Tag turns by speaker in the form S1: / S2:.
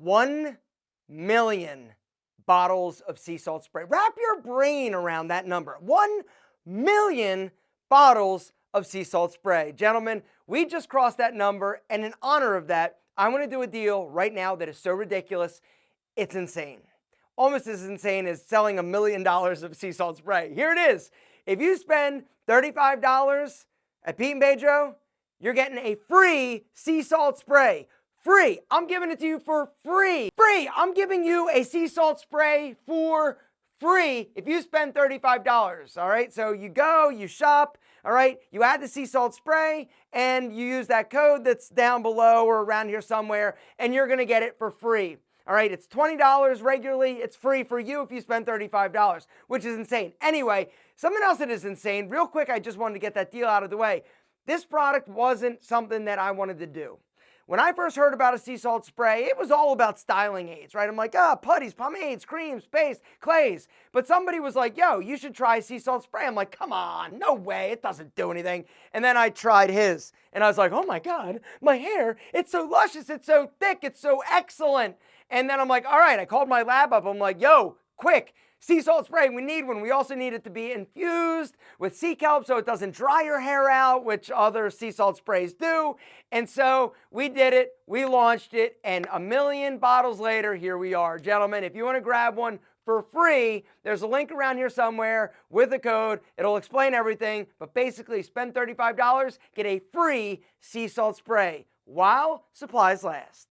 S1: 1 million bottles of sea salt spray. Wrap your brain around that number. 1 million bottles of sea salt spray. Gentlemen, we just crossed that number, and in honor of that, I want to do a deal right now that is so ridiculous, it's insane. Almost as insane as selling $1 million of sea salt spray. Here it is. If you spend $35 at Pete and Pedro, you're getting a free sea salt spray. Free. I'm giving it to you for free. Free. I'm giving you a sea salt spray for free if you spend $35. All right. So you go, you shop. All right. You add the sea salt spray and you use that code that's down below or around here somewhere, and you're going to get it for free. All right. It's $20 regularly. It's free for you if you spend $35, which is insane. Anyway, something else that is insane, real quick, I just wanted to get that deal out of the way. This product wasn't something that I wanted to do. When I first heard about a sea salt spray, it was all about styling aids, right? I'm like, putties, pomades, creams, paste, clays. But somebody was like, yo, you should try sea salt spray. I'm like, come on, no way, it doesn't do anything. And then I tried his, and I was like, oh my God, my hair, it's so luscious, it's so thick, it's so excellent. And then I'm like, all right, I called my lab up. I'm like, yo, quick, sea salt spray, we need one. We also need it to be infused with sea kelp so it doesn't dry your hair out, which other sea salt sprays do. And so we did it, we launched it, and 1 million bottles later, here we are. Gentlemen, if you want to grab one for free, there's a link around here somewhere with a code. It'll explain everything, but basically spend $35, get a free sea salt spray while supplies last.